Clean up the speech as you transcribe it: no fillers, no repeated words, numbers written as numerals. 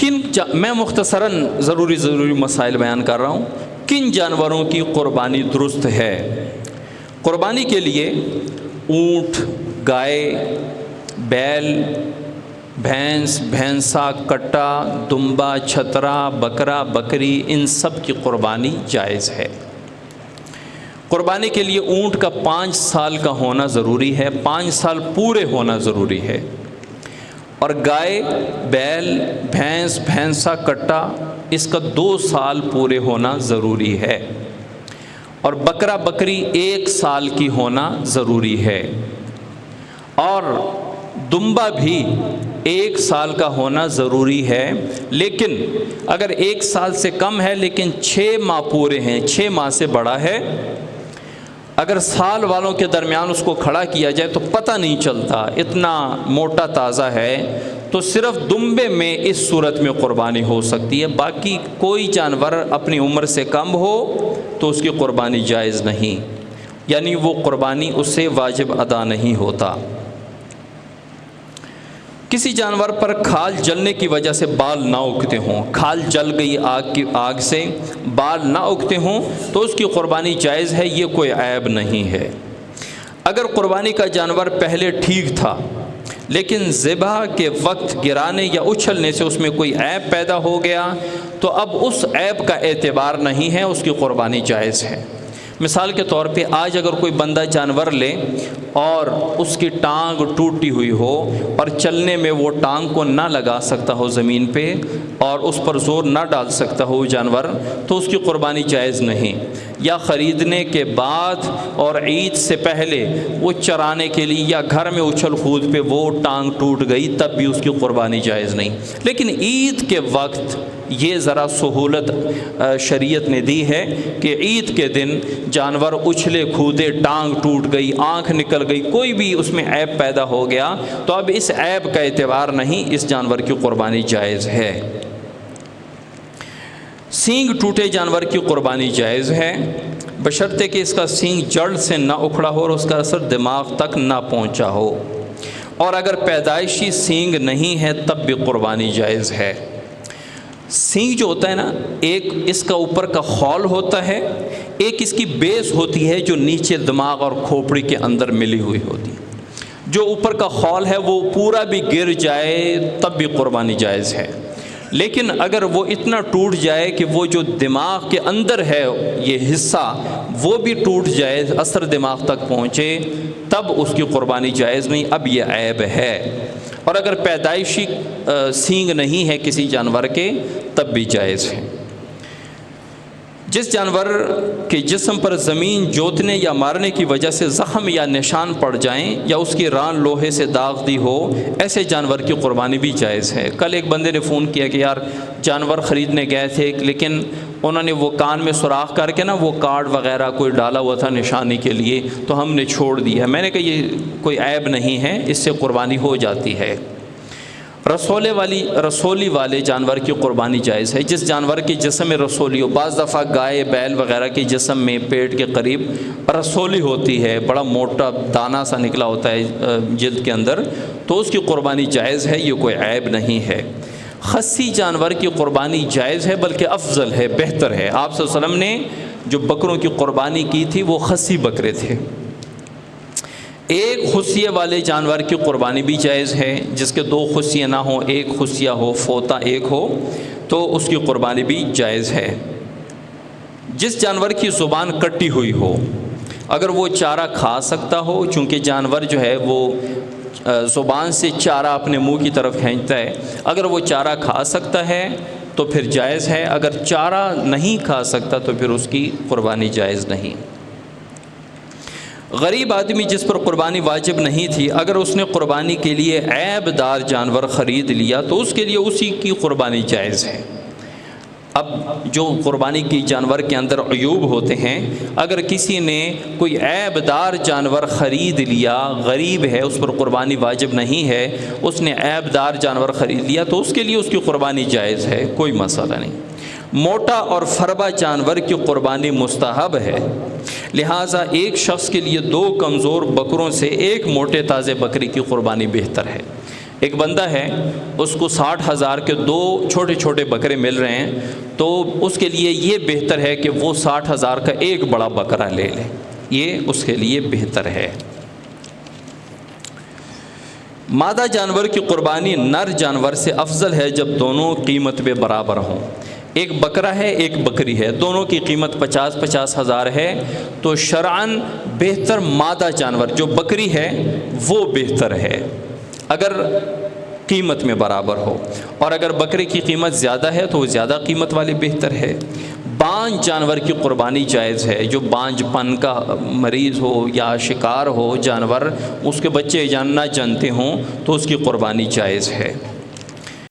میں مختصراً ضروری مسائل بیان کر رہا ہوں۔ کن جانوروں کی قربانی درست ہے؟ قربانی کے لیے اونٹ، گائے، بیل، بھینس، بھینسا، کٹا، دمبا، چھترا، بکرا، بکری، ان سب کی قربانی جائز ہے۔ قربانی کے لیے اونٹ کا 5 سال کا ہونا ضروری ہے، 5 سال پورے ہونا ضروری ہے، اور گائے، بیل، بھینس، بھینسا، کٹا، اس کا 2 سال پورے ہونا ضروری ہے، اور بکرا بکری 1 سال کی ہونا ضروری ہے، اور دمبا بھی 1 سال کا ہونا ضروری ہے۔ لیکن اگر 1 سال سے کم ہے لیکن 6 ماہ پورے ہیں، 6 ماہ سے بڑا ہے، اگر سال والوں کے درمیان اس کو کھڑا کیا جائے تو پتہ نہیں چلتا، اتنا موٹا تازہ ہے، تو صرف دمبے میں اس صورت میں قربانی ہو سکتی ہے۔ باقی کوئی جانور اپنی عمر سے کم ہو تو اس کی قربانی جائز نہیں، یعنی وہ قربانی اس سے واجب ادا نہیں ہوتا۔ کسی جانور پر کھال جلنے کی وجہ سے بال نہ اگتے ہوں، کھال جل گئی آگ سے، بال نہ اگتے ہوں تو اس کی قربانی جائز ہے، یہ کوئی عیب نہیں ہے۔ اگر قربانی کا جانور پہلے ٹھیک تھا لیکن ذبح کے وقت گرانے یا اچھلنے سے اس میں کوئی عیب پیدا ہو گیا تو اب اس عیب کا اعتبار نہیں ہے، اس کی قربانی جائز ہے۔ مثال کے طور پہ آج اگر کوئی بندہ جانور لے اور اس کی ٹانگ ٹوٹی ہوئی ہو اور چلنے میں وہ ٹانگ کو نہ لگا سکتا ہو زمین پہ اور اس پر زور نہ ڈال سکتا ہو وہ جانور، تو اس کی قربانی جائز نہیں۔ یا خریدنے کے بعد اور عید سے پہلے وہ چرانے کے لیے یا گھر میں اچھل کود پہ وہ ٹانگ ٹوٹ گئی، تب بھی اس کی قربانی جائز نہیں۔ لیکن عید کے وقت یہ ذرا سہولت شریعت نے دی ہے کہ عید کے دن جانور اچھلے کودے، ٹانگ ٹوٹ گئی، آنکھ نکل گئی، کوئی بھی اس میں عیب پیدا ہو گیا تو اب اس عیب کا اعتبار نہیں، اس جانور کی قربانی جائز ہے۔ سینگ ٹوٹے جانور کی قربانی جائز ہے، بشرطے کہ اس کا سینگ جڑ سے نہ اکھڑا ہو اور اس کا اثر دماغ تک نہ پہنچا ہو، اور اگر پیدائشی سینگ نہیں ہے تب بھی قربانی جائز ہے۔ سینگ جو ہوتا ہے نا، ایک اس کا اوپر کا خول ہوتا ہے، ایک اس کی بیس ہوتی ہے جو نیچے دماغ اور کھوپڑی کے اندر ملی ہوئی ہوتی ہے۔ جو اوپر کا خول ہے وہ پورا بھی گر جائے تب بھی قربانی جائز ہے، لیکن اگر وہ اتنا ٹوٹ جائے کہ وہ جو دماغ کے اندر ہے یہ حصہ وہ بھی ٹوٹ جائے، اثر دماغ تک پہنچے، تب اس کی قربانی جائز نہیں، اب یہ عیب ہے۔ اور اگر پیدائشی سینگ نہیں ہے کسی جانور کے تب بھی جائز ہے۔ جس جانور کے جسم پر زمین جوتنے یا مارنے کی وجہ سے زخم یا نشان پڑ جائیں یا اس کی ران لوہے سے داغ دی ہو، ایسے جانور کی قربانی بھی جائز ہے۔ کل ایک بندے نے فون کیا کہ یار جانور خریدنے گئے تھے لیکن انہوں نے وہ کان میں سوراخ کر کے نا وہ کارڈ وغیرہ کوئی ڈالا ہوا تھا نشانی کے لیے، تو ہم نے چھوڑ دیا۔ میں نے کہا یہ کوئی عیب نہیں ہے، اس سے قربانی ہو جاتی ہے۔ رسولی والے جانور کی قربانی جائز ہے۔ جس جانور کے جسم میں رسولی ہو، بعض دفعہ گائے بیل وغیرہ کے جسم میں پیٹ کے قریب رسولی ہوتی ہے، بڑا موٹا دانہ سا نکلا ہوتا ہے جلد کے اندر، تو اس کی قربانی جائز ہے، یہ کوئی عیب نہیں ہے۔ خصی جانور کی قربانی جائز ہے، بلکہ افضل ہے، بہتر ہے۔ آپ صلی اللہ علیہ وسلم نے جو بکروں کی قربانی کی تھی وہ خصی بکرے تھے۔ ایک خصیے والے جانور کی قربانی بھی جائز ہے، جس کے 2 خصیے نہ ہوں، ایک خصیہ ہو، فوتا ایک ہو، تو اس کی قربانی بھی جائز ہے۔ جس جانور کی زبان کٹی ہوئی ہو، اگر وہ چارہ کھا سکتا ہو، چونکہ جانور جو ہے وہ زبان سے چارہ اپنے منہ کی طرف کھینچتا ہے، اگر وہ چارہ کھا سکتا ہے تو پھر جائز ہے، اگر چارہ نہیں کھا سکتا تو پھر اس کی قربانی جائز نہیں۔ غریب آدمی جس پر قربانی واجب نہیں تھی، اگر اس نے قربانی کے لیے عیب دار جانور خرید لیا تو اس کے لیے اسی کی قربانی جائز ہے۔ اب جو قربانی کی جانور کے اندر عیوب ہوتے ہیں، اگر کسی نے کوئی عیب دار جانور خرید لیا، غریب ہے، اس پر قربانی واجب نہیں ہے، اس نے عیب دار جانور خرید لیا تو اس کے لیے اس کی قربانی جائز ہے، کوئی مسئلہ نہیں۔ موٹا اور فربا جانور کی قربانی مستحب ہے، لہٰذا ایک شخص کے لیے 2 کمزور بکروں سے ایک موٹے تازے بکری کی قربانی بہتر ہے۔ ایک بندہ ہے، اس کو 60,000 کے 2 چھوٹے چھوٹے بکرے مل رہے ہیں، تو اس کے لیے یہ بہتر ہے کہ وہ 60,000 کا ایک بڑا بکرا لے لے، یہ اس کے لیے بہتر ہے۔ مادہ جانور کی قربانی نر جانور سے افضل ہے جب دونوں قیمت میں برابر ہوں۔ ایک بکرا ہے، ایک بکری ہے، دونوں کی قیمت 50-50 ہزار ہے، تو شرعاً بہتر مادہ جانور جو بکری ہے وہ بہتر ہے اگر قیمت میں برابر ہو، اور اگر بکرے کی قیمت زیادہ ہے تو وہ زیادہ قیمت والی بہتر ہے۔ بانج جانور کی قربانی جائز ہے، جو بانج پن کا مریض ہو یا شکار ہو جانور، اس کے بچے نہ جانتے ہوں تو اس کی قربانی جائز ہے۔